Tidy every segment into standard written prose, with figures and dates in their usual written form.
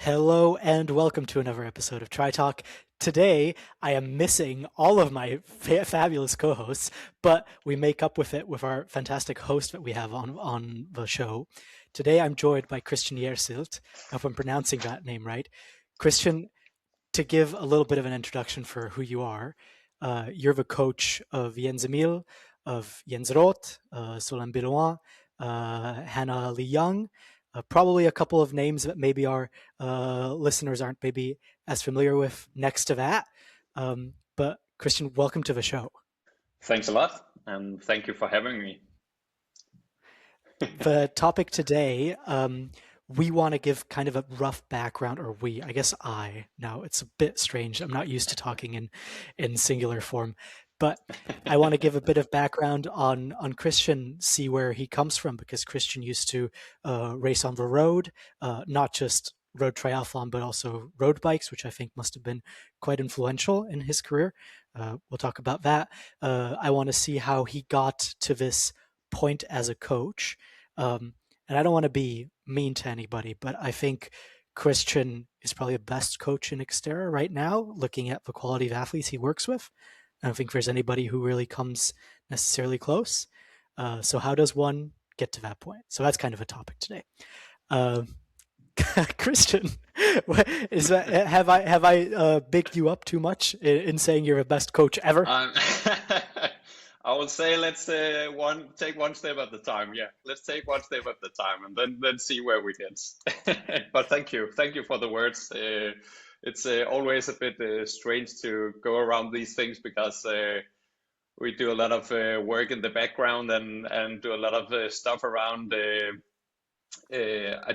Hello and welcome to another episode of Try Talk. Today, I am missing all of my fabulous co-hosts, but we make up with it with our fantastic host that we have on the show. Today, I'm joined by Christian Jersild. I hope I'm pronouncing that name right. Christian, to give a little bit of an introduction for who you are, you're the coach of Emil, of Jens Roth, Solenne Billouin, Hannah Lee Young, probably a couple of names that maybe our listeners aren't maybe as familiar with next to that. But Christian, welcome to the show. Thanks a lot, and thank you for having me. The topic today, we want to give kind of a rough background, or I guess now it's a bit strange. I'm not used to talking in singular form, but I want to give a bit of background on Christian, see where he comes from, because Christian used to race on the road, not just road triathlon, but also road bikes, which I think must have been quite influential in his career. We'll talk about that. I want to see how he got to this point as a coach. And I don't want to be mean to anybody, but I think Christian is probably the best coach in XTERRA right now, looking at the quality of athletes he works with. I don't think there's anybody who really comes necessarily close. So how does one get to that point? So that's kind of a topic today. Christian, have I bigged you up too much in saying you're the best coach ever? I would say let's take one step at a time. Yeah, let's take one step at a time, and then see where we get. But thank you for the words. It's always a bit strange to go around these things because we do a lot of work in the background and do a lot of stuff around. I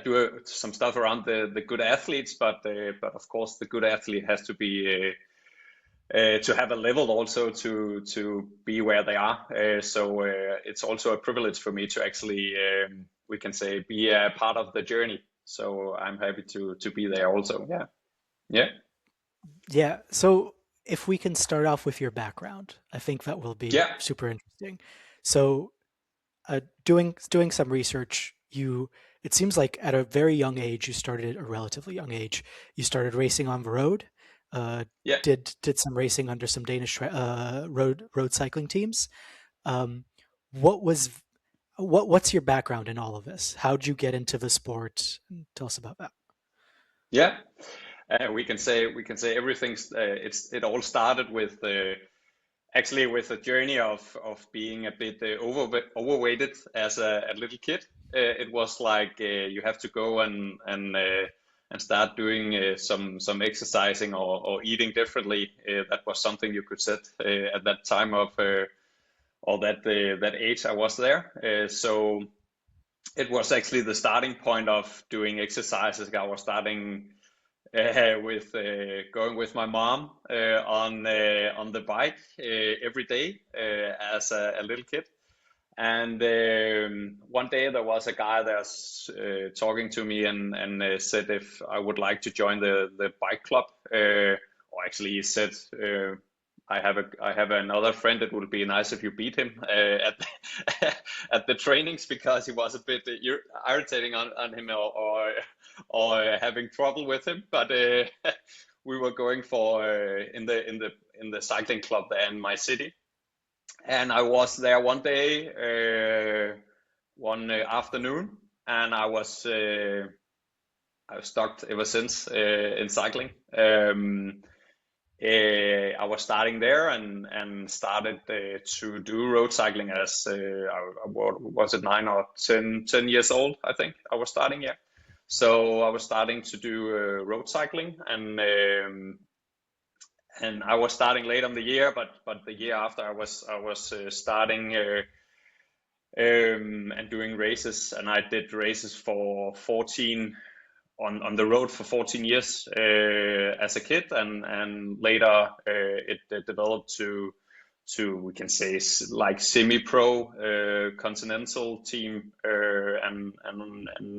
do some stuff around the good athletes, but of course the good athlete has to be to have a level also to be where they are. So it's also a privilege for me to actually we can say be a part of the journey. So I'm happy to be there also. Yeah, yeah, Yeah. So if we can start off with your background, I think that will be yeah. super interesting. So, doing some research, it seems like at a very young age, you started at a relatively young age. You started racing on the road. Uh, Yeah. did some racing under some Danish road cycling teams. Um, what was what's your background in all of this? How'd you get into the sport? Tell us about that. Yeah, we can say everything's it all started with actually with a journey of being a bit overweighted as a little kid. It was like you have to go and start doing some exercising or eating differently. That was something you could set at that time of or that age I was there. So it was actually the starting point of doing exercises. I was starting with going with my mom on the bike every day as a little kid. And one day there was a guy that's talking to me and said if I would like to join the bike club. Or actually, he said, I have another friend. It would be nice if you beat him at at the trainings because he was a bit irritating on him or having trouble with him. But we were going for in the cycling club there in my city, and I was there one day, one afternoon, and I was stuck ever since in cycling. I was starting there and started to do road cycling as was it 9 or 10 years old, I think I was starting, yeah. So I was starting to do road cycling, and I was starting late on the year, but the year after I was starting and doing races, and I did races for 14 on the road for 14 years as a kid, and later it developed to we can say like semi-pro continental team, and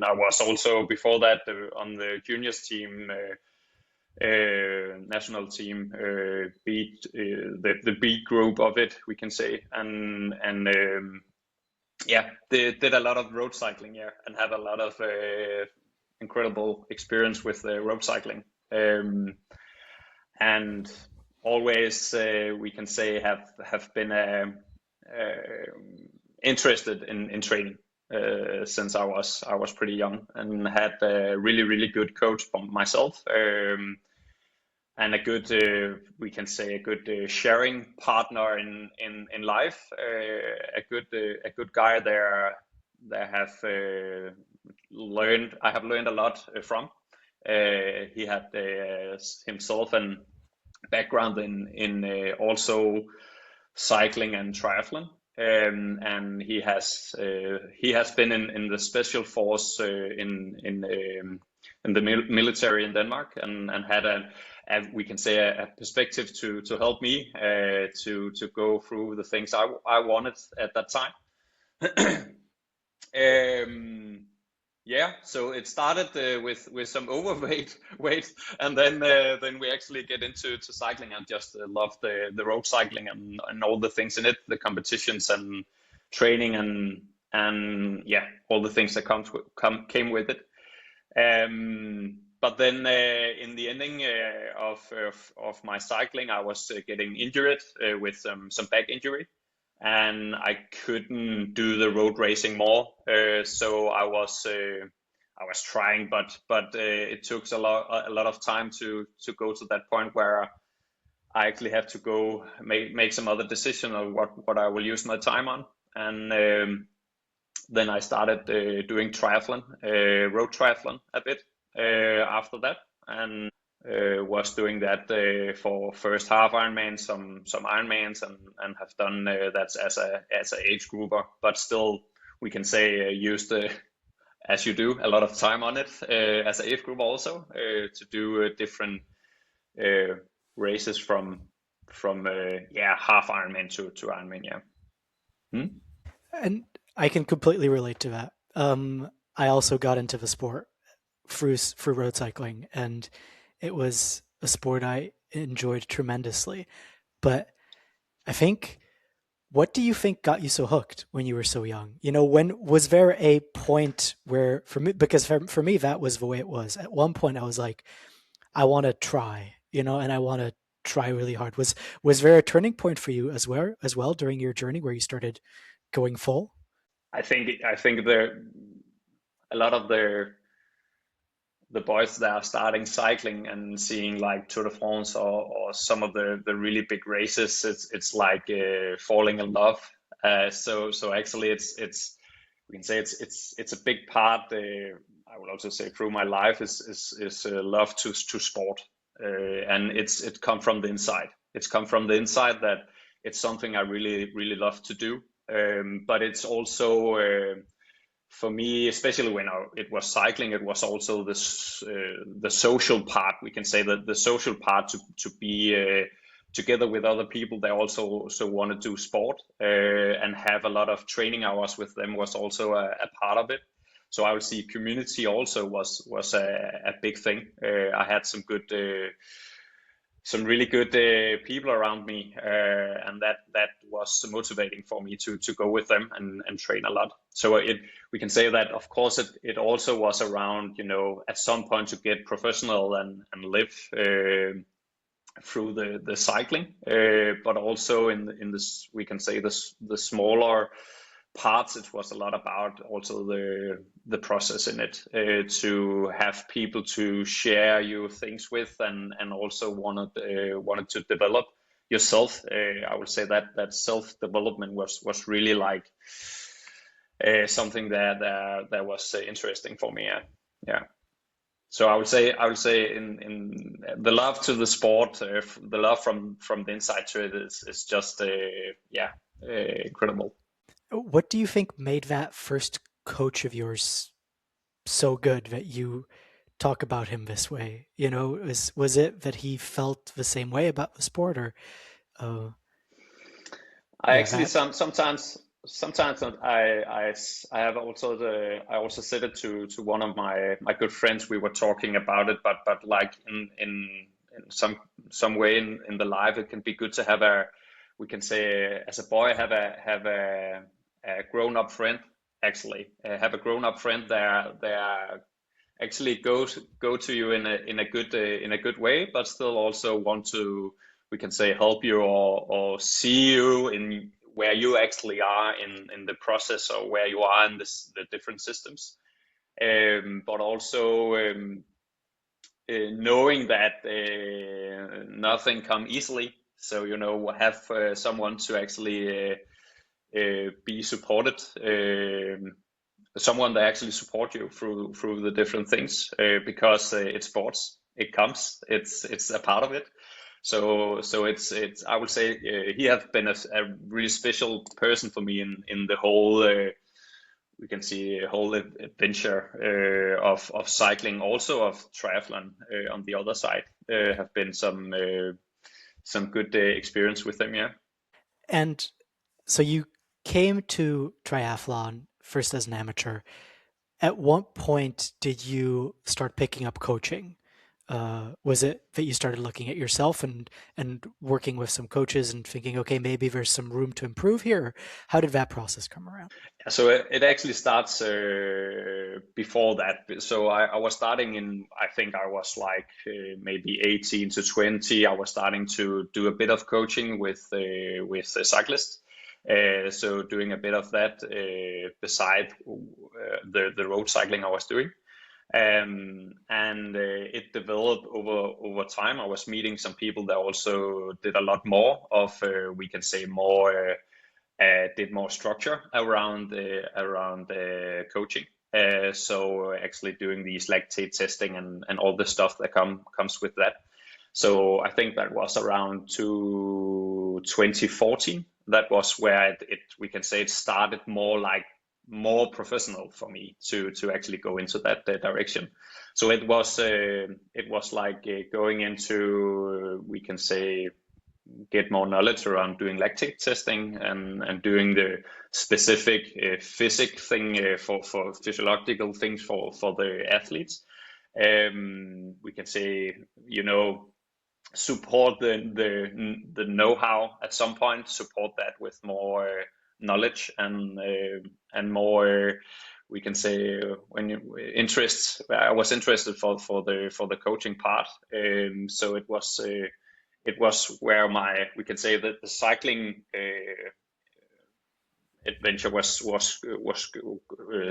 I was also before that on the juniors team. National team, beat the B group of it, we can say, and yeah, did a lot of road cycling, yeah, and had a lot of incredible experience with road cycling, and always we can say have been interested in training since I was pretty young, and had a really good coach for myself, and a good we can say a good sharing partner in life, a good guy there that have learned I have learned a lot from. He had himself an background in also cycling and triathlon. And he has been in the special force in the military in Denmark, and had we can say a perspective to help me to go through the things I wanted at that time. Um, yeah, so it started with some overweight weight, and then we actually get into cycling, and just love the road cycling, and all the things in it, the competitions and training, and yeah, all the things that came with it. But then in the ending of my cycling, I was getting injured with some back injury, and I couldn't do the road racing more. So I was trying, but it took a lot of time to go to that point where I actually have to go make some other decision of what I will use my time on. And then I started doing triathlon, road triathlon a bit after that, and was doing that for first half Ironman, some Ironmans, and have done that as a age grouper, but still we can say used as you do a lot of time on it as a age group also, to do different uh, races from yeah, half Ironman to Ironman, yeah. Hmm? And I can completely relate to that. I also got into the sport through road cycling, and it was a sport I enjoyed tremendously. But I think, what do you think got you so hooked when you were so young? When was there a point where, for me, because for me that was the way it was. At one point, I was like, I want to try, and I want to try really hard. Was there a turning point for you as well during your journey where you started going full? I think there a lot of the boys that are starting cycling and seeing like Tour de France, or some of the really big races, it's like falling in love. So actually, it's we can say it's a big part. I would also say through my life is love to sport, and it come from the inside. It's come from the inside that it's something I really love to do. But it's also for me, especially when it was cycling, it was also this the social part. We can say that the social part to be together with other people. They also want to do sport, and have a lot of training hours with them was also a part of it. So I would see community also was a big thing. I had some really good people around me, and that was motivating for me to go with them and train a lot. So we can say that of course it also was around, at some point to get professional and live through the cycling, but also in this, we can say, this the smaller parts. It was a lot about also the process in it, to have people to share your things with, and also wanted to develop yourself. I would say that self development was really like something that was interesting for me. Yeah, yeah. So I would say in the love to the sport, the love from the inside to it is just yeah, incredible. What do you think made that first coach of yours so good that you talk about him this way? Was it that he felt the same way about the sport, or uh, I yeah, actually that sometimes I have also I also said it to one of my good friends. We were talking about it, but like in some way in the life, it can be good to have we can say, as a boy, have a grown up friend. Actually, have a grown up friend. They are actually go to you in a good way, but still also want to, we can say, help you or see you in where you actually are in the process, or where you are in the different systems. But also knowing that nothing come easily. So have someone to actually be supported, someone that actually support you through the different things, because it's sports. It comes. It's a part of it. So it's I would say he has been a really special person for me in the whole we can see a whole adventure of cycling, also of triathlon on the other side. Have been some good experience with them. Yeah. And so you came to triathlon first as an amateur. At what point did you start picking up coaching? Was it that you started looking at yourself and working with some coaches and thinking, okay, maybe there's some room to improve here? How did that process come around? So it actually starts before that. So I was starting I think I was like maybe 18 to 20. I was starting to do a bit of coaching with a cyclist. So doing a bit of that beside the road cycling I was doing. And it developed over time. I was meeting some people that also did a lot more of, we can say, more did more structure around coaching. So actually doing these lactate testing and all the stuff that comes with that. So I think that was around 2014. That was where we can say it started more professional for me to actually go into that direction. So it was like going into, we can say, get more knowledge around doing lactate testing and doing the specific physic thing for physiological things for the athletes. We can say, support the know-how at some point, support that with more knowledge and more, we can say, when you interests. I was interested for the coaching part. So it was where we can say that the cycling adventure was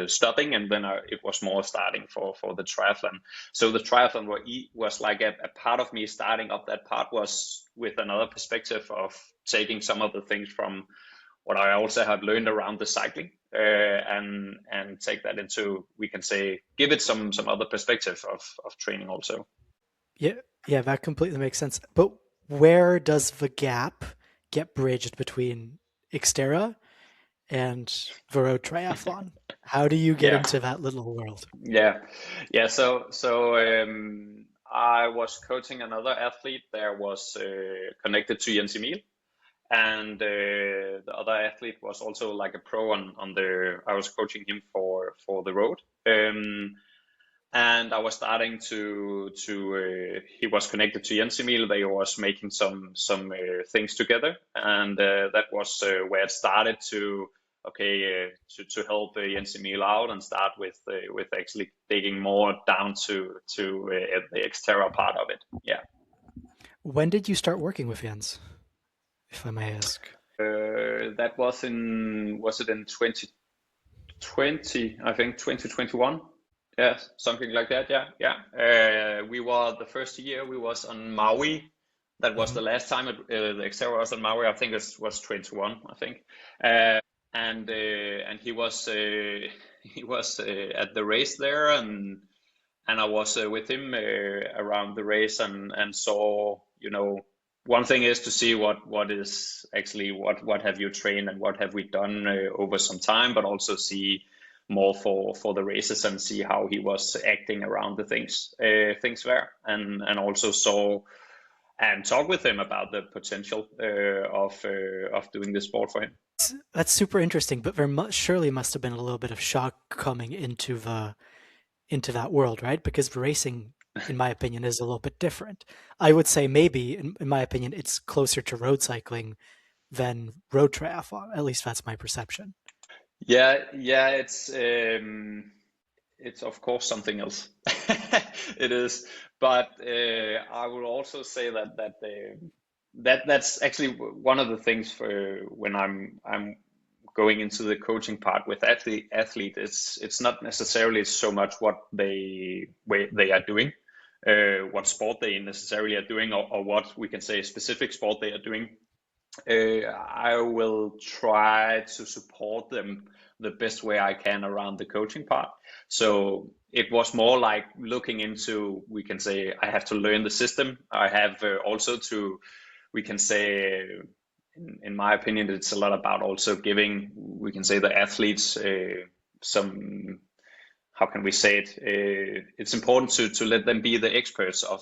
stopping, and then it was more starting for the triathlon. So the triathlon was like a part of me. Starting up that part was with another perspective of taking some of the things from what I also have learned around the cycling, and take that into, we can say, give it some other perspective of training also. Yeah, yeah, that completely makes sense. But where does the gap get bridged between XTERRA and the road triathlon? How do you get Yeah. into that little world? Yeah, yeah. I was coaching another athlete that was connected to Jens Emil, and the other athlete was also like a pro on the. I was coaching him for the road, and I was starting to. He was connected to Jens Emil. They was making some things together, and that was where it started to, okay, to help Jens Emil out and start with actually digging more down to the XTERRA part of it. Yeah. When did you start working with Jens, if I may ask? That was it in 2020? I think 2021. Yeah, something like that. Yeah, yeah. We were the first year we was on Maui. That was Mhm. the last time the XTERRA was on Maui. I think it was 21. I think. And he was he was at the race there, and I was with him around the race, and saw, one thing is to see what is actually what have you trained and what have we done over some time, but also see more for the races and see how he was acting around the things there, and also saw and talk with him about the potential of doing this sport for him. That's super interesting, but there surely must have been a little bit of shock coming into that world, right? Because racing, in my opinion, is a little bit different. I would say maybe, in my opinion, it's closer to road cycling than road triathlon. At least that's my perception. Yeah, yeah, it's of course something else. It is, but I will also say that's actually one of the things for when I'm going into the coaching part with athlete. It's not necessarily so much what they are doing, what sport they necessarily are doing, or what we can say specific sport they are doing. I will try to support them the best way I can around the coaching part. So it was more like looking into, we can say, I have to learn the system. I have also to, we can say, in my opinion, it's a lot about also giving, we can say, the athletes some, how can we say it? It's important to let them be the experts of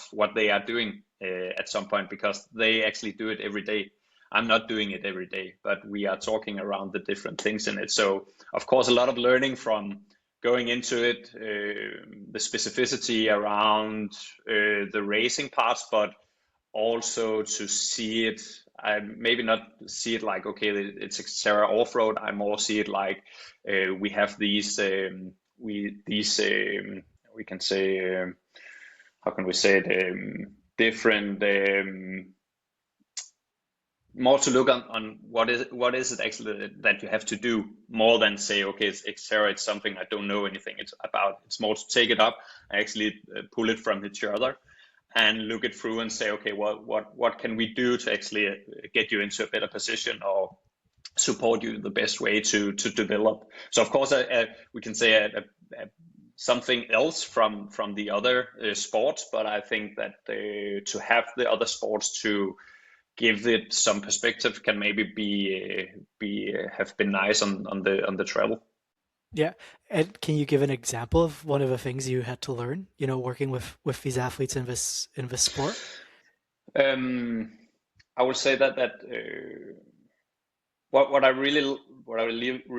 what they are doing at some point, because they actually do it every day. I'm not doing it every day, but we are talking around the different things in it. So, of course, a lot of learning from going into it, the specificity around the racing parts, but also to see it. I maybe not see it like, okay, it's XTERRA off-road. I more see it like we have we can say, how can we say it, different, more to look on what is it actually that you have to do, more than say, okay, it's XTERRA, it's something I don't know anything it's about. It's more to take it up and actually pull it from each other and look it through and say, okay, what can we do to actually get you into a better position, or support you the best way to develop. So of course, we can say something else from the other sports, but I think that to have the other sports to give it some perspective can maybe be have been nice on the travel. Yeah. And can you give an example of one of the things you had to learn, working with these athletes in this sport? Um, I would say that what I really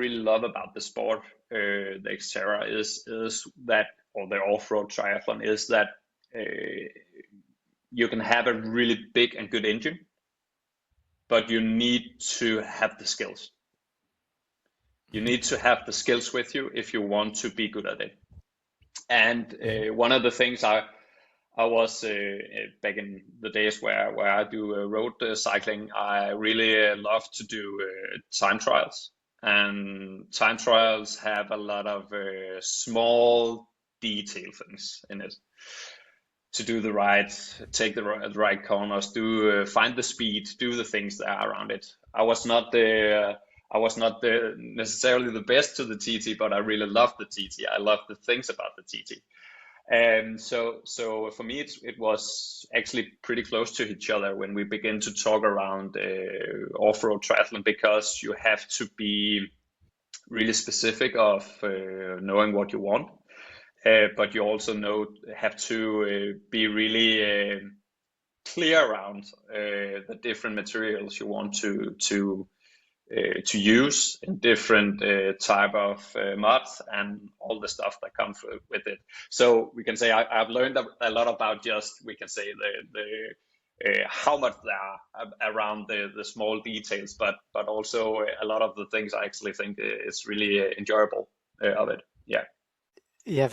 love about the sport, the Xterra, is that, or the off-road triathlon, is that you can have a really big and good engine, but you need to have the skills. You Mhm. need to have the skills with you if you want to be good at it. And Mhm. one of the things I was back in the days where I do road cycling, I really love to do time trials. And time trials have a lot of small detail things in it, to do the right, take the right corners, do find the speed, do the things that are around it. I was not necessarily the best to the TT, but I really loved the TT. I loved the things about the TT. So for me, it was actually pretty close to each other when we begin to talk around off-road triathlon, because you have to be really specific of knowing what you want, but you also have to be really clear around the different materials you want to use in different type of mods and all the stuff that comes with it. So we can say I've learned a lot about, just we can say, the how much there are around the small details, but also a lot of the things I actually think is really enjoyable of it. Yeah. Yeah,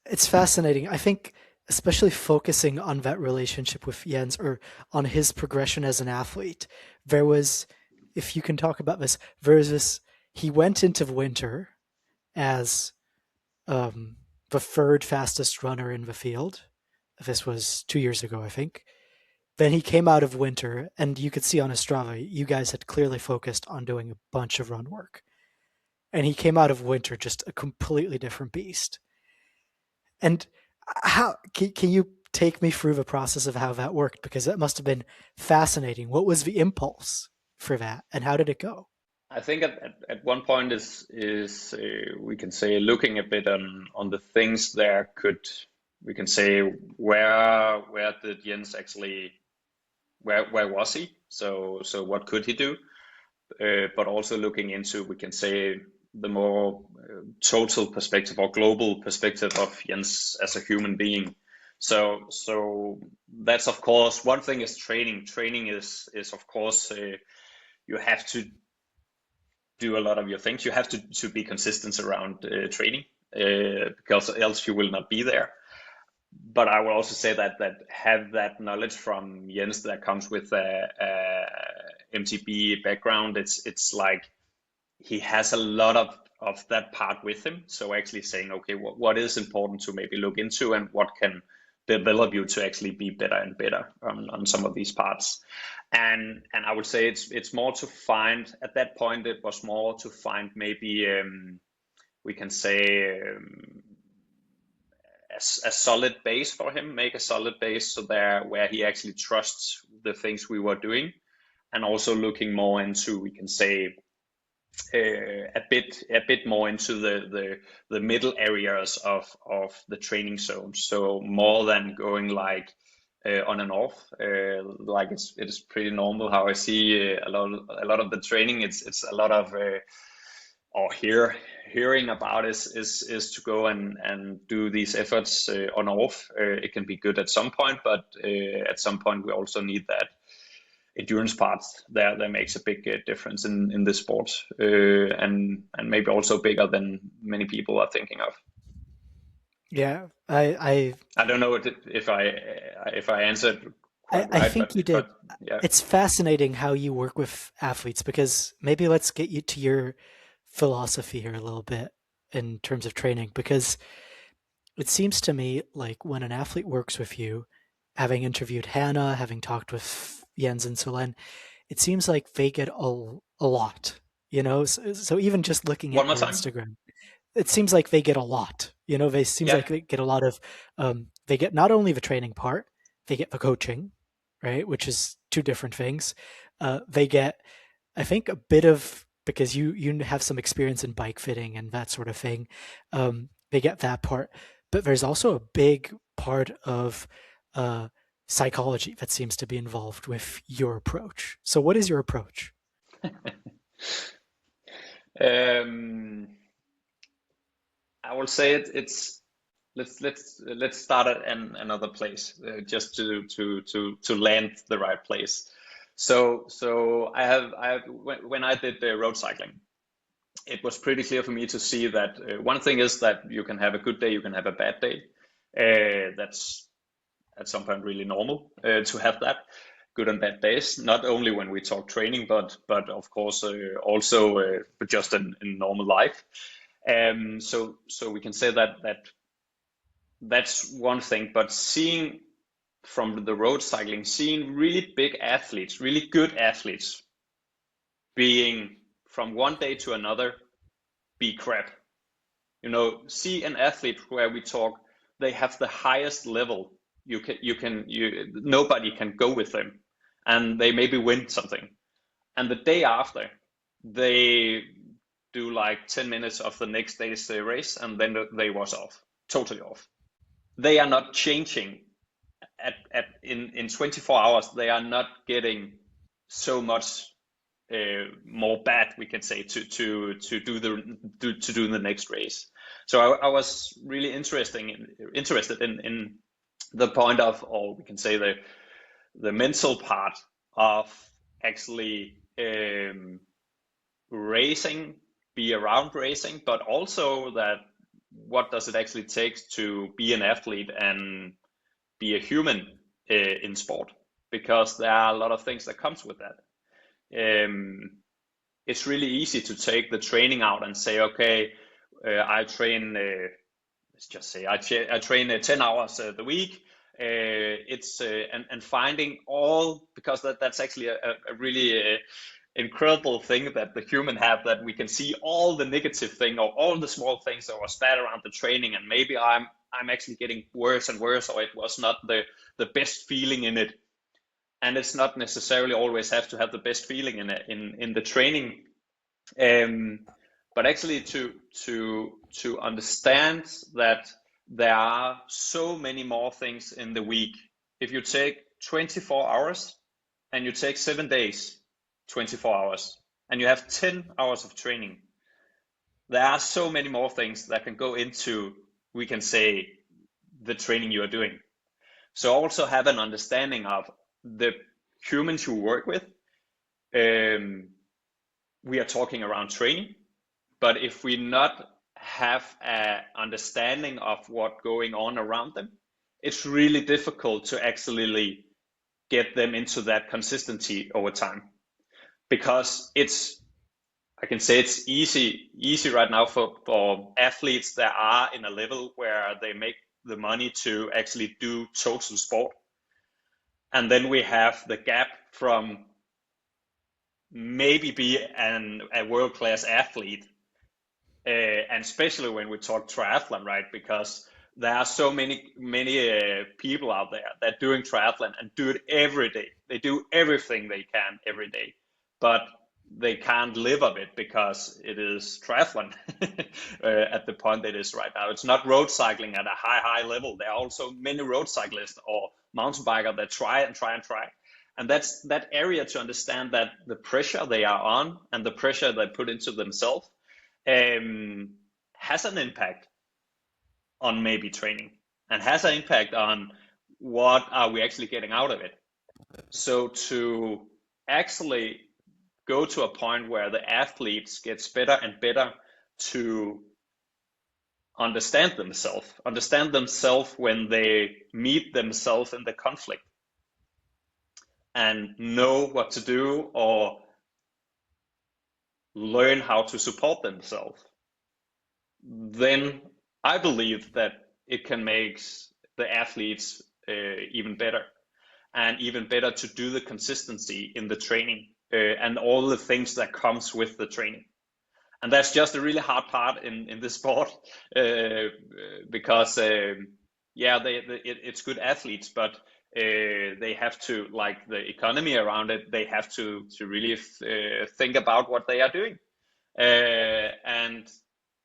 it's fascinating. I think especially focusing on that relationship with Jens, or on his progression as an athlete, there was, if you can talk about this, there was this, he went into winter as um, the third fastest runner in the field. This was 2 years ago, I think. Then he came out of winter, and you could see on his Strava, you guys had clearly focused on doing a bunch of run work. And he came out of winter just a completely different beast. And how can you take me through the process of how that worked? Because that must have been fascinating. What was the impulse for that, and how did it go? I think at one point is we can say looking a bit on the things there could, we can say, where did Jens actually, where was he? So what could he do? But also looking into, we can say, the more total perspective or global perspective of Jens as a human being. So that's of course one thing, is training. Training is of course you have to do a lot of your things. You have to be consistent around training. because else you will not be there. But I will also say that have that knowledge from Jens that comes with a MTB background. It's like he has a lot of that part with him. So actually saying, okay, what is important to maybe look into, and what can develop you to actually be better and better on some of these parts. And I would say it's more to find, at that point it was more to find maybe we can say a solid base for him, make a solid base so there where he actually trusts the things we were doing, and also looking more into, we can say, a bit more into the middle areas of the training zone. So more than going like on and off, like it is pretty normal how I see a lot of the training. It's a lot of or hearing about is to go and do these efforts on off. It can be good at some point, but at some point we also need that endurance part there that makes a big difference in this sport, and maybe also bigger than many people are thinking of. Yeah, I I don't know if I answered quite I right, think you did. but yeah. It's fascinating how you work with athletes, because maybe let's get you to your philosophy here a little bit in terms of training, because it seems to me like when an athlete works with you, having interviewed Hannah, having talked with Jens and Solène, it seems like they get a lot, you know? So even just looking One at more your time. Instagram, it seems like they get a lot. You know, they seems Yeah. like they get a lot of they get not only the training part, they get the coaching, right? Which is two different things. They get, I think, a bit of, because you have some experience in bike fitting and that sort of thing. They get that part, but there's also a big part of uh, psychology that seems to be involved with your approach. So, what is your approach? Um, I will say it's let's start at another place, just to land the right place. So I have when I did the road cycling, it was pretty clear for me to see that one thing is that you can have a good day, you can have a bad day. That's at some point really normal to have that good and bad days. Not only when we talk training, but of course also just in normal life. So we can say that's one thing. But seeing from the road cycling, seeing really big athletes, really good athletes, being from one day to another be crap. See an athlete where we talk, they have the highest level. Nobody can go with them, and they maybe win something. And the day after, they do like 10 minutes of the next day's race, and then they was off, totally off. They are not changing in 24 hours. They are not getting so much more bad, we can say, to do the next race. So I was really interested in the point of, or we can say the mental part of actually racing, be around racing, but also that what does it actually take to be an athlete and be a human in sport, because there are a lot of things that comes with that. Um, it's really easy to take the training out and say, okay, I train. Let's just say I train 10 hours the week. It's and finding all, because that's actually a really incredible thing that the human have, that we can see all the negative thing or all the small things that was bad around the training, and maybe I'm actually getting worse and worse, or it was not the best feeling in it. And it's not necessarily always have to have the best feeling in the training, um, but actually to understand that there are so many more things in the week. If you take 24 hours and you take 7 days, 24 hours, and you have 10 hours of training, there are so many more things that can go into, we can say, the training you are doing. So also have an understanding of the humans you work with. Um, we are talking around training, but if we not have an understanding of what's going on around them, it's really difficult to actually get them into that consistency over time, because I can say it's easy right now for athletes that are in a level where they make the money to actually do total sport. And then we have the gap from maybe be a world-class athlete, and especially when we talk triathlon, right? Because there are so many people out there that are doing triathlon and do it every day. They do everything they can every day, but they can't live of it because it is triathlon at the point it is right now. It's not road cycling at a high level. There are also many road cyclists or mountain bikers that try and try and try. And that's that area to understand that the pressure they are on and the pressure they put into themselves has an impact on maybe training, and has an impact on what are we actually getting out of it. So to actually go to a point where the athletes gets better and better to understand themselves when they meet themselves in the conflict, and know what to do or learn how to support themselves, then I believe that it can make the athletes even better, and even better to do the consistency in the training, and all the things that comes with the training. And that's just a really hard part in this sport, because it's good athletes, but they have to, like the economy around it, they have to really think about what they are doing. And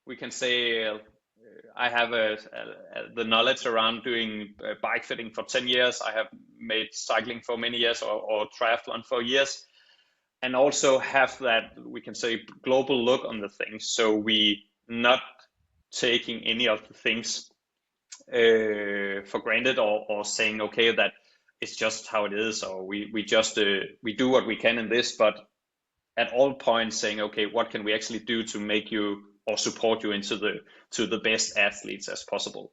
we can say I have the knowledge around doing bike fitting for 10 years. I have made cycling for many years, or triathlon for years, and also have that, we can say, global look on the things. So we not taking any of the things for granted, or saying, okay, that it's just how it is, or we just we do what we can in this, but at all points saying, okay, what can we actually do to make you or support you into the best athletes as possible.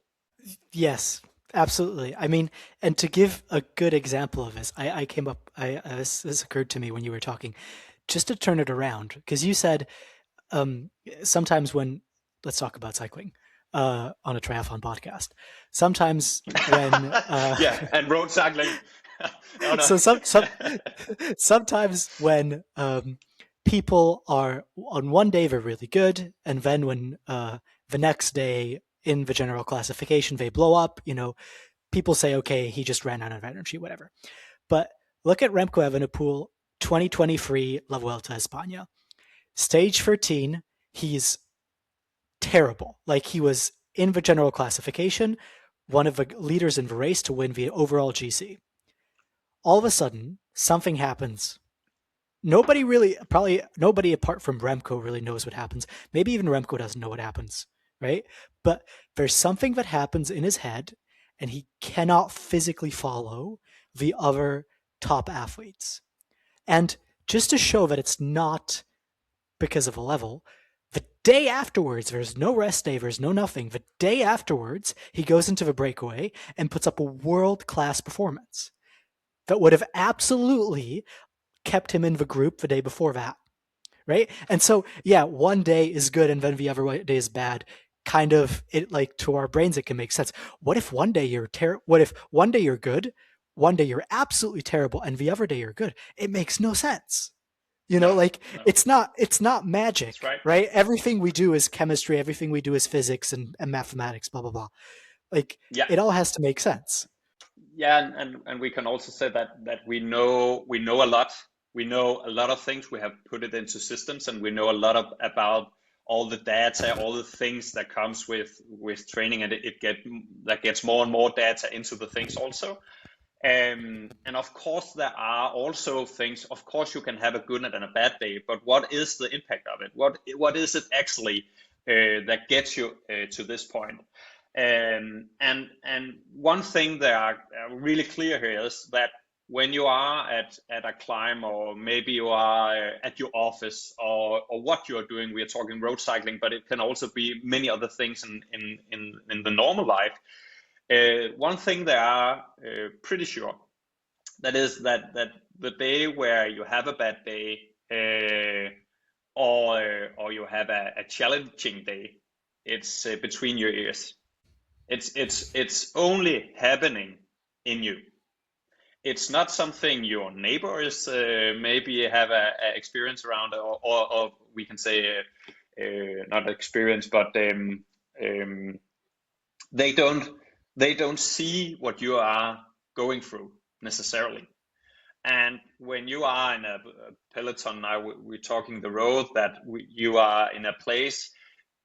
Yes, absolutely. I mean, and to give a good example of this, I came up, this occurred to me when you were talking, just to turn it around, because you said sometimes when, let's talk about cycling on a triathlon podcast. Sometimes when, Yeah, and road cycling. No, no. so sometimes when people are on one day they're really good, and then when the next day in the general classification they blow up, people say, okay, he just ran out of energy, whatever. But look at Remco Evenepoel, 2023 La Vuelta a España. Stage 13, he's terrible. Like, he was in the general classification, one of the leaders in the race to win the overall GC. All of a sudden, something happens. Probably nobody apart from Remco really knows what happens. Maybe even Remco doesn't know what happens, right? But there's something that happens in his head, and he cannot physically follow the other top athletes. And just to show that it's not because of a level, the day afterwards, there's no rest day, there's no nothing. The day afterwards, he goes into the breakaway and puts up a world-class performance that would have absolutely kept him in the group the day before that, right? And so, yeah, one day is good and then the other day is bad. Kind of, it, like, to our brains, it can make sense. What if one day you're What if one day you're good, one day you're absolutely terrible, and the other day you're good? It makes no sense. No, Like, no, it's not that's magic, right. right? Everything we do is chemistry, everything we do is physics and mathematics, blah blah blah. Like, Yeah, it all has to make sense. yeah, and we can also say that we know a lot. We know a lot of things. We have put it into systems, and we know a lot about all the data, all the things that comes with training, and that gets more and more data into the things also. And of course, there are also things. Of course, you can have a good and a bad day, but what is the impact of it? What is it actually that gets you to this point? And one thing that are really clear here is that when you are at a climb, or maybe you are at your office, or what you are doing, we are talking road cycling, but it can also be many other things in the normal life. One thing they are pretty sure, that is that the day where you have a bad day, or you have a challenging day, it's between your ears. It's only happening in you. It's not something your neighbors maybe have a experience around, or we can say not experience, but um, they don't they don't see what you are going through necessarily. And when you are in a peloton, now we're talking the road, that you are in a place,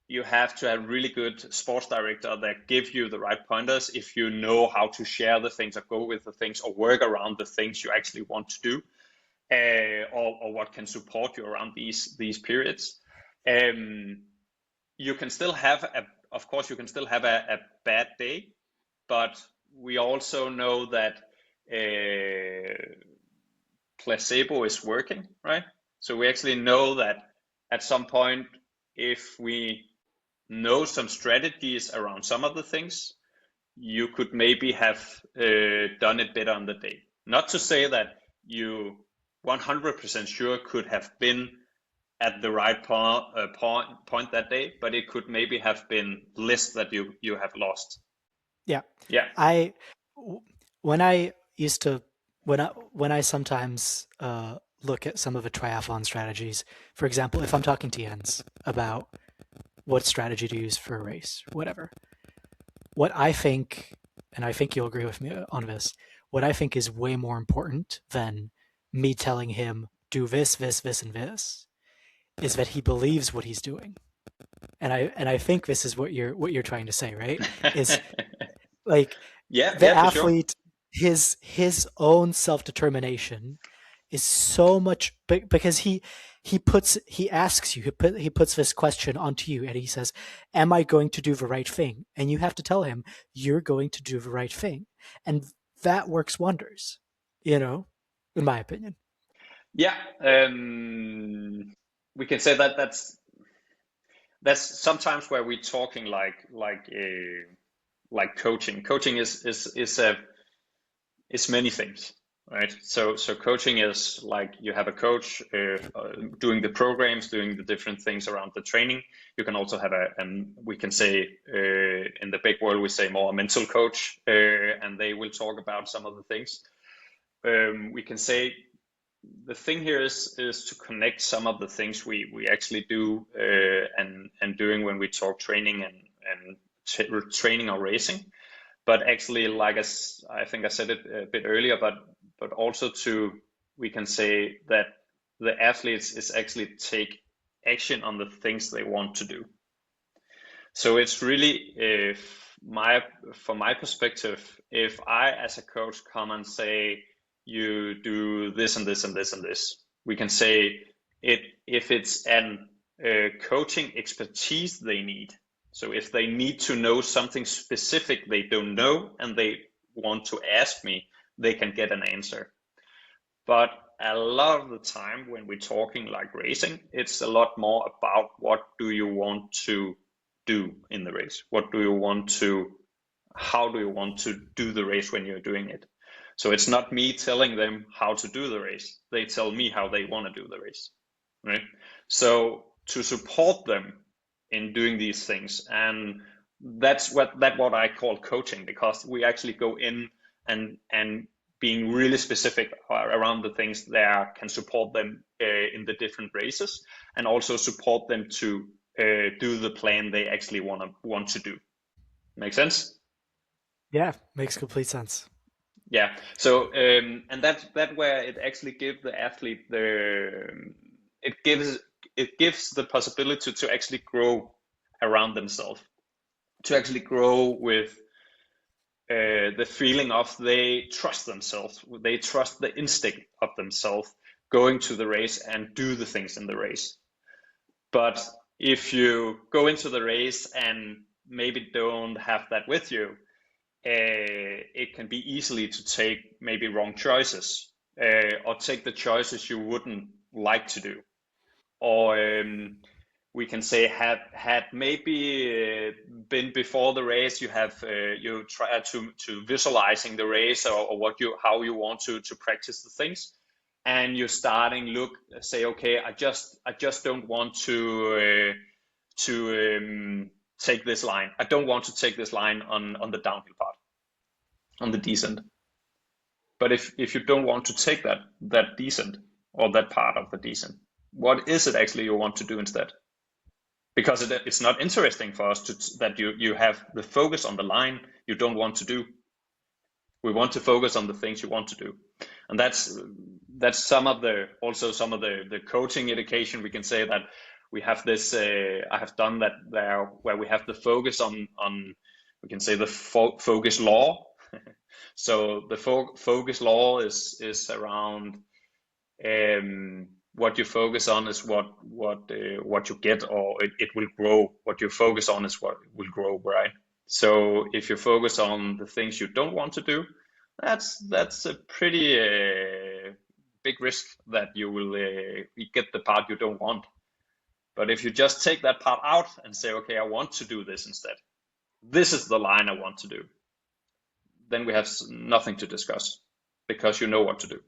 you have to have really good sports director that give you the right pointers, if you know how to share the things, or go with the things, or work around the things you actually want to do, or what can support you around these periods. Um, you can still have of course, you can still have a bad day, but we also know that placebo is working, right? So we actually know that at some point, if we know some strategies around some of the things, you could maybe have done it better on the day. Not to say that you 100% sure could have been at the right point that day, but it could maybe have been less that you have lost. Yeah. Yeah. I when I used to when I sometimes look at some of the triathlon strategies, for example, if I'm talking to Jens about what strategy to use for a race, whatever, what I think, and I think you'll agree with me on this, what I think is way more important than me telling him do this, and this, is that he believes what he's doing. And I think this is what you're trying to say, right? Is like Yeah, the yeah, for sure. athlete, his own self-determination is so much because he asks you, he puts this question onto you, and he says, am I going to do the right thing? And you have to tell him you're going to do the right thing, and that works wonders, you know in my opinion. Yeah, we can say that that's sometimes where we're talking like coaching. Coaching is many things, right? So coaching is like, you have a coach doing the programs, doing the different things around the training. You can also have we can say in the big world we say more a mental coach, and they will talk about some of the things. We can say the thing here is to connect some of the things we actually do and doing when we talk training and training or racing, but actually, like I think I said it a bit earlier, but also to, we can say that the athletes is actually take action on the things they want to do. So it's really, if my from my perspective, if I as a coach come and say you do this and this and this and this, we can say it, if it's an coaching expertise they need. So if they need to know something specific they don't know and they want to ask me, they can get an answer. But a lot of the time when we're talking like racing, it's a lot more about what do you want to do in the race? What do you want to, how do you want to do the race when you're doing it? So it's not me telling them how to do the race. They tell me how they want to do the race, right? So to support them in doing these things, and that's what I call coaching, because we actually go in and being really specific around the things that can support them in the different races, and also support them to do the plan they actually want to do. Make sense? Yeah, makes complete sense. Yeah. So and that where it actually gives the athlete it gives it gives the possibility to actually grow around themselves, to actually grow with the feeling of they trust themselves, they trust the instinct of themselves going to the race and do the things in the race. But if you go into the race and maybe don't have that with you, it can be easily to take maybe wrong choices, or take the choices you wouldn't like to do, or we can say had maybe been before the race. You have you try to visualizing the race, or what you how you want to practice the things, and you're starting look say, okay, I just don't want to take this line. I don't want to take this line on the downhill part, on the descent. But if you don't want to take that descent, or that part of the descent, what is it actually you want to do instead? Because it's not interesting for us that you have the focus on the line you don't want to do. We want to focus on the things you want to do, and that's some of the coaching education. We can say that we have this. I have done that there, where we have the focus on we can say the focus law. So the focus law is around, what you focus on is what you get, or it will grow. What you focus on is what will grow, right? So if you focus on the things you don't want to do, that's a pretty big risk that you will get the part you don't want. But if you just take that part out and say, okay, I want to do this instead. This is the line I want to do. Then we have nothing to discuss, because you know what to do.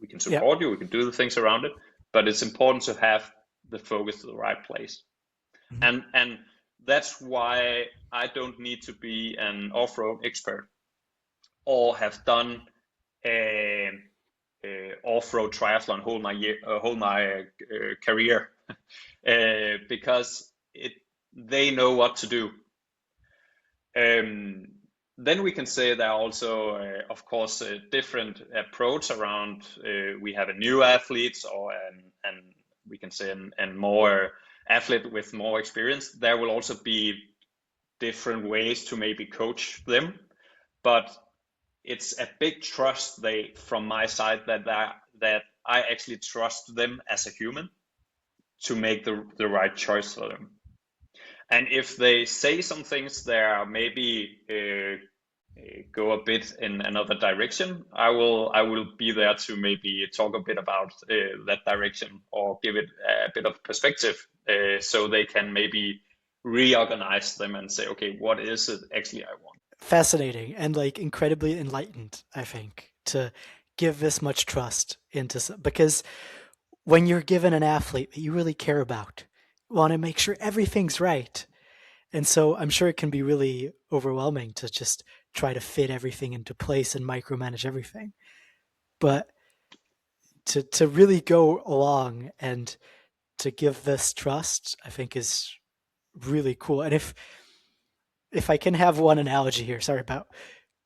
We can Yeah. support you, we can do the things around it, but it's important to have the focus to the right place. Mhm. And that's why I don't need to be an off-road expert, or have done a, off-road triathlon whole my career, because they know what to do. Then we can say there are also, of course, a different approach around. We have a new athletes, or and we can say an more athlete with more experience. There will also be different ways to maybe coach them, but it's a big trust from my side, that I actually trust them as a human to make the right choice for them. And if they say some things there maybe go a bit in another direction, I will be there to maybe talk a bit about that direction, or give it a bit of perspective, so they can maybe reorganize them and say, okay, what is it actually I want? Fascinating and like incredibly enlightened, I think, to give this much trust into because when you're given an athlete that you really care about, you want to make sure everything's right. And so I'm sure it can be really overwhelming to just try to fit everything into place and micromanage everything. But to really go along and to give this trust, I think is really cool. And if I can have one analogy here, sorry about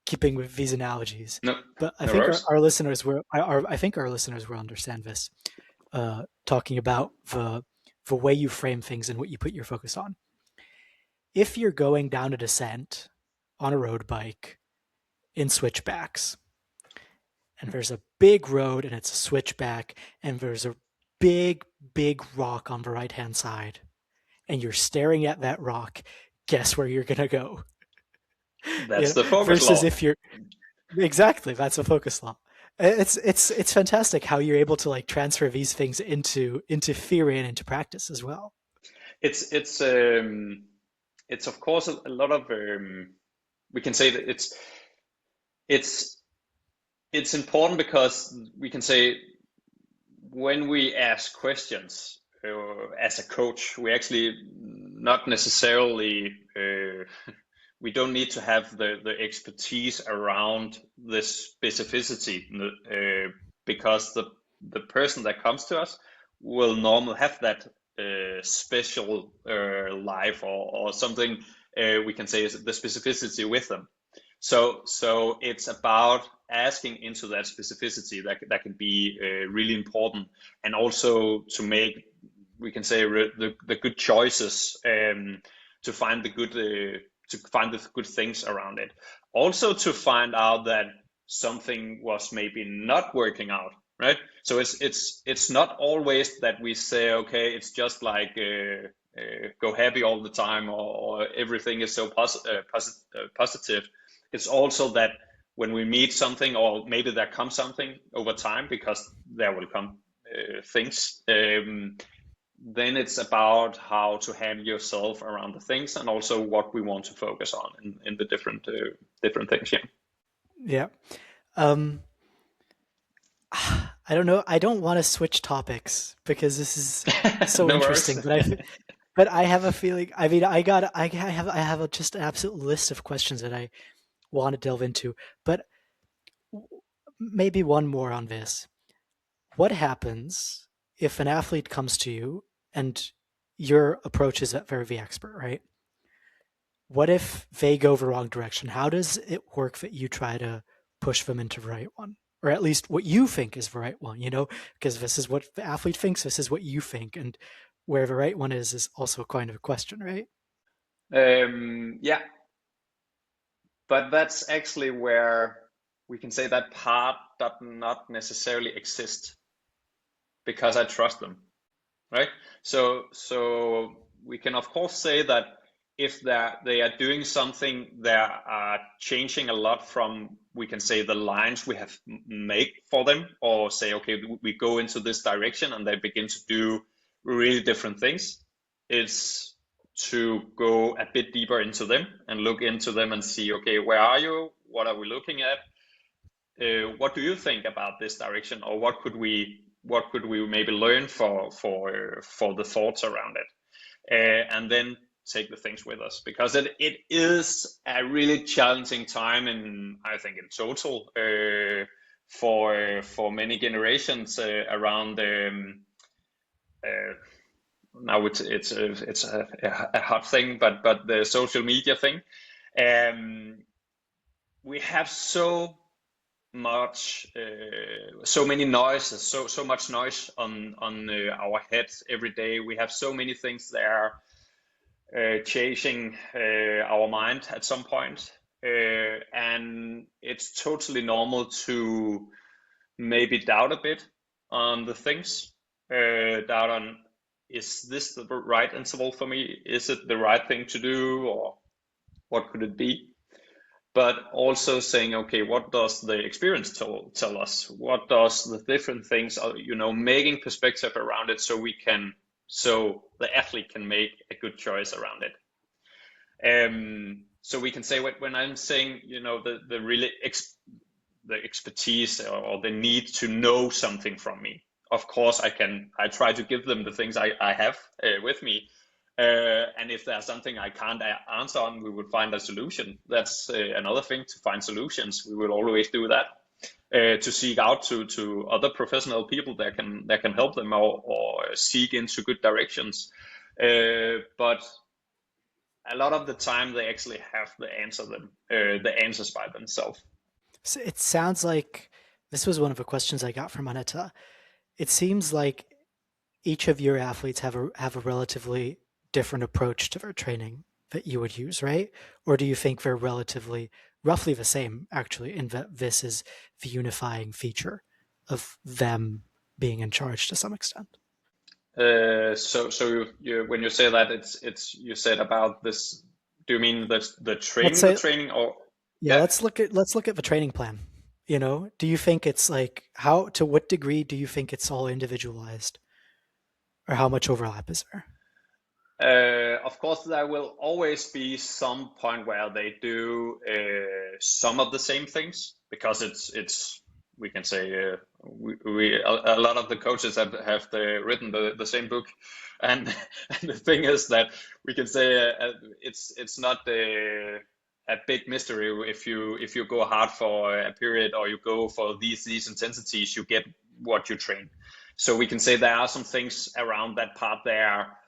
keeping with these analogies, No, but I no think worries. our listeners will I think our listeners will understand this. Talking about the way you frame things and what you put your focus on. If you're going down a descent on a road bike in switchbacks, and there's a big road and it's a switchback, and there's a big rock on the right hand side, and you're staring at that rock, guess where you're gonna go? You That's know, the focus versus law. if you're exactly that's a focus law. It's fantastic how you're able to like transfer these things into theory and into practice as well. It's it's um, it's of course a lot of, we can say that it's it's important, because we can say when we ask questions, as a coach, we actually not necessarily, we don't need to have the expertise around this specificity, because the person that comes to us will normally have that special life, or something, we can say is the specificity with them. So it's about asking into that specificity that can be really important, and also to make, we can say, the good choices, to find the good things around it. Also to find out that something was maybe not working out, right? So it's not always that we say, okay, it's just like, go happy all the time, or everything is so positive. it's also that when we meet something, or maybe there comes something over time, because there will come things, then it's about how to handle yourself around the things, and also what we want to focus on in the different things. Yeah. Yeah. Um, I don't know. I don't want to switch topics because this is so No worries. interesting, but I have a feeling. I mean, I have just an absolute list of questions that I want to delve into, but maybe one more on this. What happens if an athlete comes to you and your approach is very expert, right? What if they go the wrong direction? How does it work that you try to push them into the right one? Or at least what you think is the right one, because this is what the athlete thinks, this is what you think, and where the right one is also kind of a question, right? Yeah, but that's actually where we can say that part does not necessarily exist, because I trust them, right? So we can of course say that if they are doing something, they are changing a lot from, we can say, the lines we have made for them, or say, okay, we go into this direction and they begin to do really different things. It's to go a bit deeper into them and look into them and see, okay, where are you? What are we looking at? What do you think about this direction, or what could we maybe learn for the thoughts around it, and then take the things with us, because it is a really challenging time, in I think in total, for many generations, around, uh, now it's a hot thing, but the social media thing. um, we have so many noises, so much noise on our heads every day. We have so many things there, chasing our mind at some point, and it's totally normal to maybe doubt a bit on the things, doubt on, is this the right interval for me? Is it the right thing to do, or what could it be? But also saying, okay, what does the experience tell us? What does the different things, making perspective around it, so the athlete can make a good choice around it. So we can say, when I'm saying, the really the expertise, or the need to know something from me. Of course, I try to give them the things I have with me. And if there's something I can't answer on, we will find a solution. That's another thing, to find solutions. We will always do that. To seek out to other professional people that can help them, or seek into good directions. But a lot of the time, they actually have the answers by themselves. So it sounds like this was one of the questions I got from Aneta. It seems like each of your athletes have a relatively different approach to their training that you would use, right? Or do you think they're relatively roughly the same, actually, in that this is the unifying feature of them being in charge to some extent? So when you say that, it's you said about this. Do you mean the Let's training, say, or yeah, yeah? let's look at the training plan. Do you think it's like how to what degree do you think it's all individualized, or how much overlap is there? Of course, there will always be some point where they do some of the same things, because it's we can say, a lot of the coaches have written the same book, and, and the thing is that we can say, it's not a big mystery. If you go hard for a period, or you go for these intensities, you get what you train. So we can say there are some things around that part there.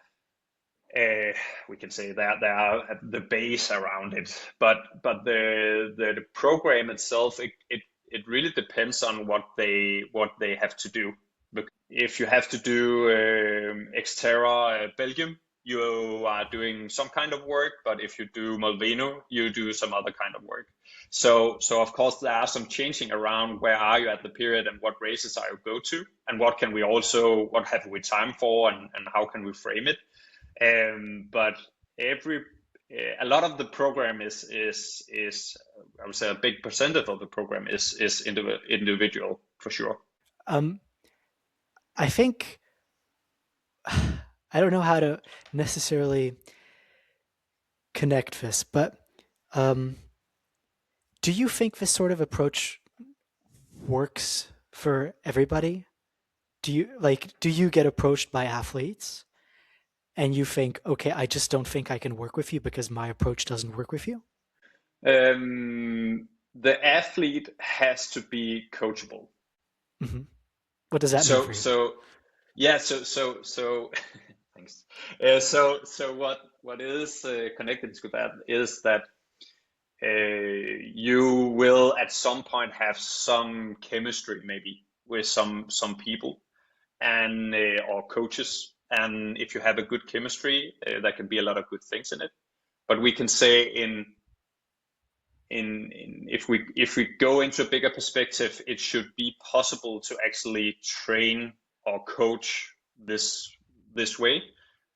We can say that there are at the base around it, but the program itself, it really depends on what they have to do. If you have to do XTERRA, Belgium, you are doing some kind of work, but if you do Malvino, you do some other kind of work. So of course there are some changing around, where are you at the period, and what races are you go to, and what have we time for, and how can we frame it. But every a lot of the program is I would say a big percentage of the program is individual for sure. Um, I think I don't know how to necessarily connect this, but um, do you think this sort of approach works for everybody? Do you get approached by athletes and you think, okay, I just don't think I can work with you because my approach doesn't work with you? The athlete has to be coachable. Hmm. What does that mean So for you? so yeah so thanks. So what is connected to that is that you will at some point have some chemistry maybe with some people and or coaches, and if you have a good chemistry, there can be a lot of good things in it. But we can say in if we go into a bigger perspective, it should be possible to actually train or coach this way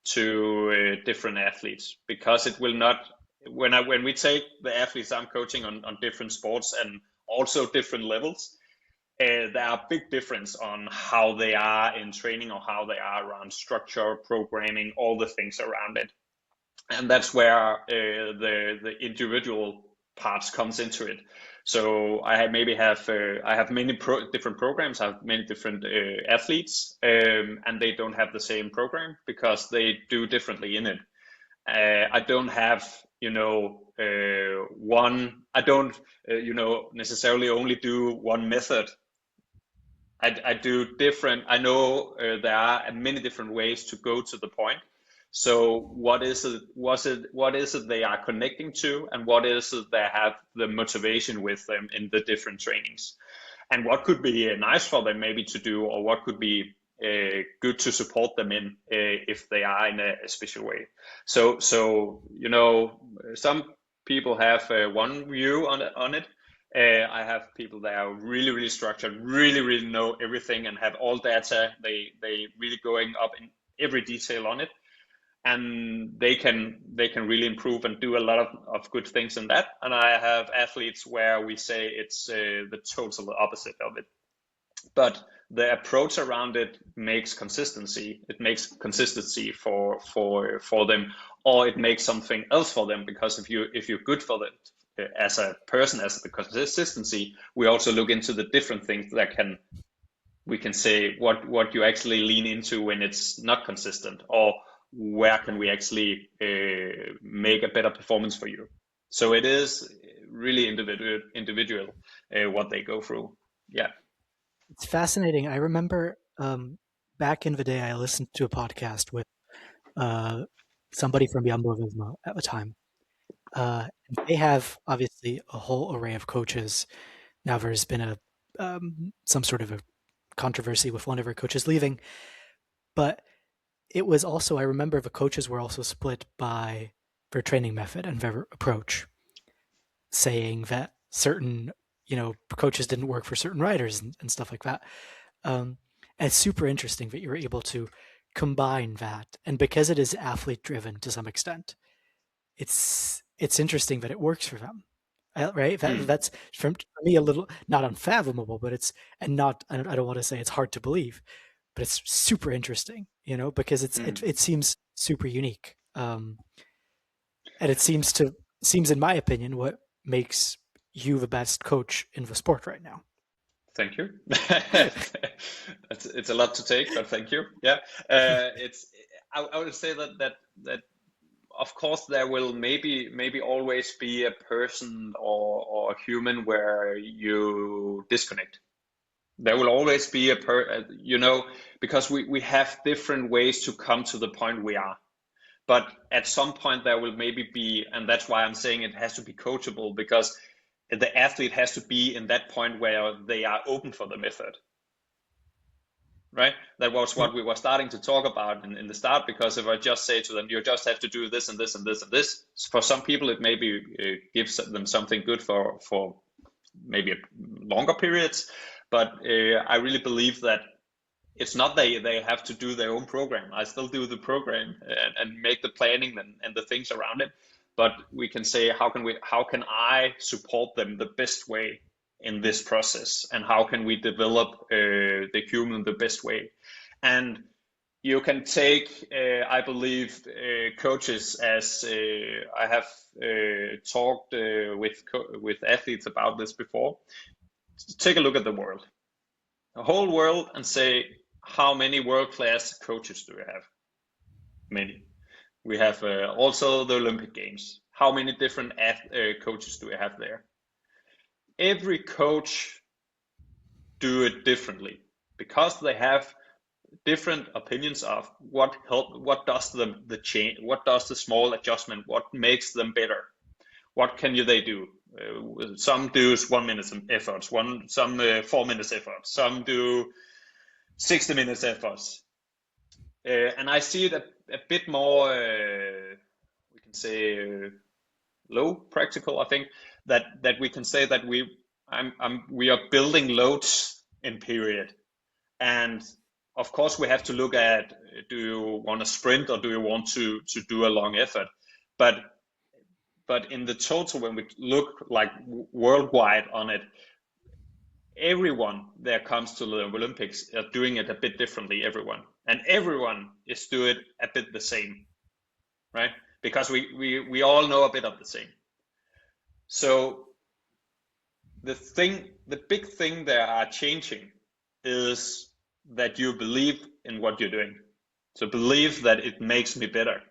to different athletes, because it will not, when we take the athletes I'm coaching on different sports and also different levels, there are big difference on how they are in training or how they are around structure, programming, all the things around it. And that's where the individual parts comes into it. So I have maybe have I have many different programs. I have many different athletes, and they don't have the same program because they do differently in it. I don't have, one. I don't, necessarily only do one method. I do different. I know there are many different ways to go to the point. So what is it? What is it they are connecting to, and what is it they have the motivation with them in the different trainings, and what could be nice for them maybe to do, or what could be good to support them in if they are in a special way. So some people have one view on it. I have people that are really, really structured, really, really know everything and have all data. They really going up in every detail on it, and they can really improve and do a lot of good things in that. And I have athletes where we say it's the total opposite of it. But the approach around it makes consistency. It makes consistency for them, or it makes something else for them. Because if you're good for that as a person, as the consistency, we also look into the different things that we can say what you actually lean into when it's not consistent, or where can we actually make a better performance for you. So it is really individual what they go through. Yeah. It's fascinating. I remember back in the day, I listened to a podcast with uh, somebody from Jumbo Visma at the time. And they have obviously a whole array of coaches. Now there's been some sort of a controversy with one of her coaches leaving, but it was also, I remember the coaches were also split by their training method and their approach, saying that certain, coaches didn't work for certain riders and stuff like that. And it's super interesting that you're able to combine that. And because it is athlete driven to some extent, it's interesting that it works for them. Right? Mm, That's for me a little not unfathomable, but it's and not I don't want to say it's hard to believe, but it's super interesting, because mm. it seems super unique, and it seems in my opinion what makes you the best coach in the sport right now. Thank you. It's a lot to take, but thank you. Yeah, it's. I would say that of course there will maybe always be a person or a human where you disconnect. There will always be because we have different ways to come to the point we are. But at some point there will maybe be, and that's why I'm saying it has to be coachable, because the athlete has to be in that point where they are open for the method, right? That was Yeah. what we were starting to talk about in the start. Because if I just say to them, you just have to do this and this and this and this, for some people it maybe gives them something good for maybe longer periods. But I really believe that it's not they have to do their own program. I still do the program and make the planning and the things around it. but we can say how can I support them the best way in this process, and how can we develop the human the best way. And you can take, I believe, coaches as I have talked with athletes about this before. Take a look at the whole world, and say, how many world-class coaches do we have? Many. We have also the Olympic Games. How many different coaches do we have there? Every coach do it differently because they have different opinions of what does the change, what does the small adjustment, what makes them better, what can they do. Some do 1 minute efforts, some 4 minutes efforts, some do 60 minutes efforts. And I see it a bit more, we can say, low practical. I think that we can say that we are building loads in period, and of course we have to look at, do you want to sprint or do you want to do a long effort? But in the total, when we look like worldwide on it, everyone that comes to the Olympics are doing it a bit differently, and everyone is doing it a bit the same, right? Because we all know a bit of the same. So the big thing that are changing is that you believe in what you're doing. So believe that it makes me better.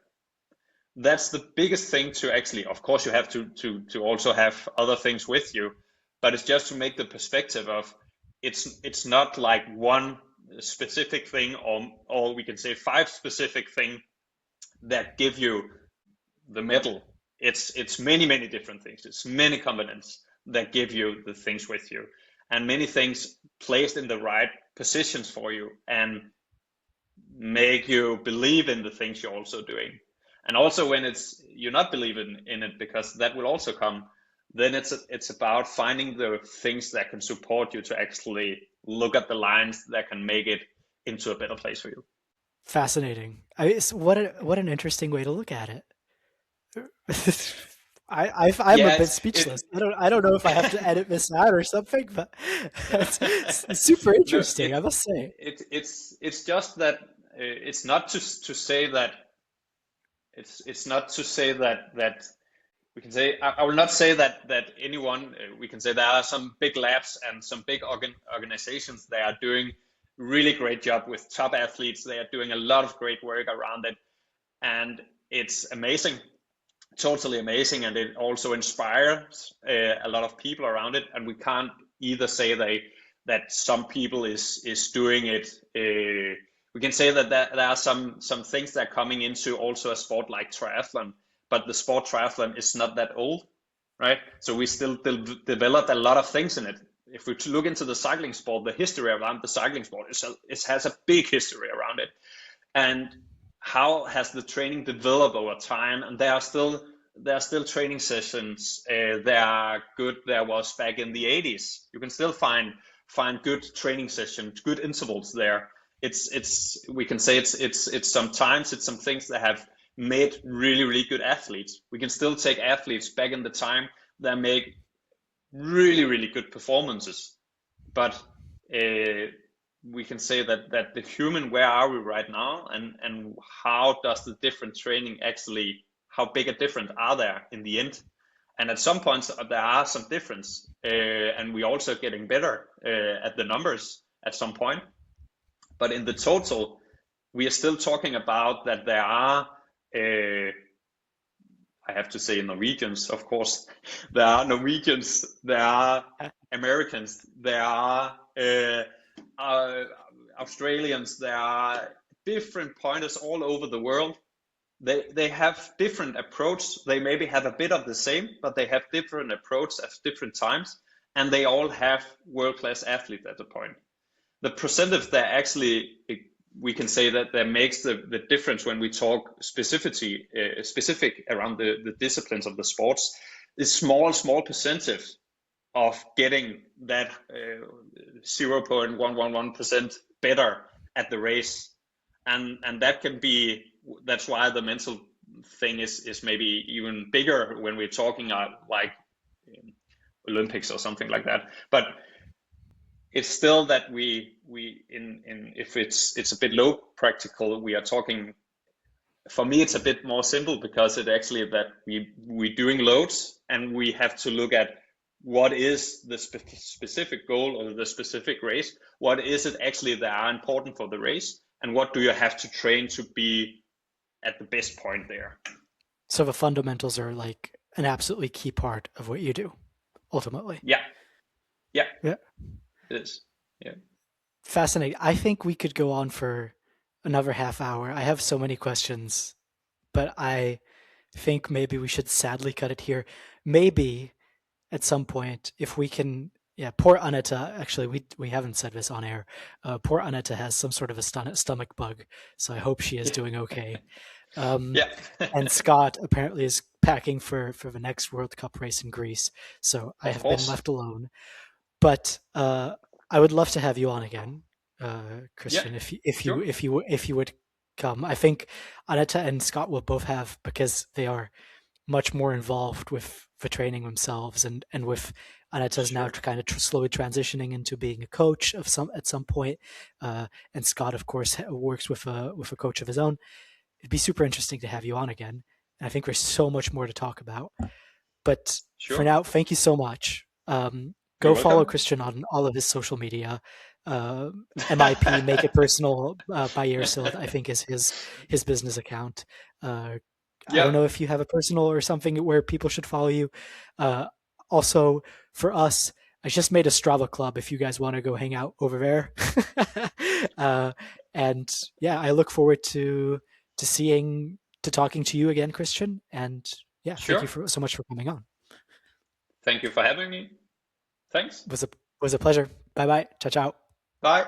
That's the biggest thing to actually, of course, you have to also have other things with you, but it's just to make the perspective of, it's not like one specific thing, or we can say 5 specific things that give you the medal. It's many different things. It's many components that give you the things with you, and many things placed in the right positions for you and make you believe in the things you're also doing. And also when you're not believing in it, because that will also come, then it's about finding the things that can support you to actually look at the lines that can make it into a better place for you. Fascinating. What an interesting way to look at it. I'm a Yeah, bit it speechless. I don't know if I have to edit this out or something, but it's super no, interesting, I must say. it's just that it's not to say that it's not to say that we can say, I will not say that anyone, we can say there are some big labs and some big organizations that are doing really great job with top athletes. They are doing a lot of great work around it, and it's amazing, totally amazing, and it also inspires a lot of people around it. And we can't either say that some people is doing it. We can say that there are some things that are coming into also a sport like triathlon, but the sport triathlon is not that old, right? So we still developed a lot of things in it. If we look into the cycling sport, the history around the cycling sport it has a big history around it, and how has the training developed over time. And there are still training sessions that are good. There was back in the 80s. You can still find good training sessions, good intervals there. It's we can say it's sometimes it's some things that have made really good athletes. We can still take athletes back in the time that make really good performances, but we can say that the human, where are we right now, and how does the different training actually, how big a difference are there in the end? And at some points there are some difference, and we also getting better at the numbers at some point, but in the total we are still talking about that there are I have to say Norwegians, of course. There are Norwegians, there are Americans, there are uh, Australians, there are different pointers all over the world. They have different approach. They maybe have a bit of the same, but they have different approach at different times, and they all have world-class athletes at the point. The percentage that actually we can say that makes the difference when we talk specific around the disciplines of the sports is small percentage of getting that 0.111% better at the race, and that can be, that's why the thing is maybe even bigger when we're talking like Olympics or something like that. But it's still that we in if it's a bit low practical, we are talking. For me, it's a bit more simple because it actually that we're doing loads and we have to look at what is the specific goal or the specific race. What is it actually that are important for the race, and what do you have to train to be at the best point there? So the fundamentals are like an absolutely key part of what you do, ultimately. Yeah, yeah, Yeah. it is. Yeah, Fascinating. I think we could go on for another half hour. I have so many questions, but I think maybe we should sadly cut it here. Maybe at some point, if we can, yeah, poor Aneta, actually, we haven't said this on air. Poor Aneta has some sort of a stomach bug, so I hope she is doing okay. Um, yeah, and Scott apparently is packing for the next World Cup race in Greece, so I of have been course. left alone. But I would love to have you on again, Yeah, Christian, sure, if you would come. I think Aneta and Scott will both have because they are much more involved with the training themselves, and with Aneta's now sure, kind of slowly transitioning into being a coach of some at some point, and Scott, of course, works with a coach of his own. It'd be super interesting to have you on again. And I think there's so much more to talk about. But for sure. now, thank you so much. You're Go follow welcome. Christian on all of his social media. MIP, Make It Personal by Jersild, I think is his business account. Uh, I Yeah, don't know if you have a personal or something where people should follow you. Uh, Also, for us, I just made a Strava club if you guys want to go hang out over there. uh, and yeah, I look forward to talking to you again, Christian. And yeah, thank you sure. so much for coming on. Thank you for having me. Thanks. It was a pleasure. Bye bye. Ciao ciao. Bye.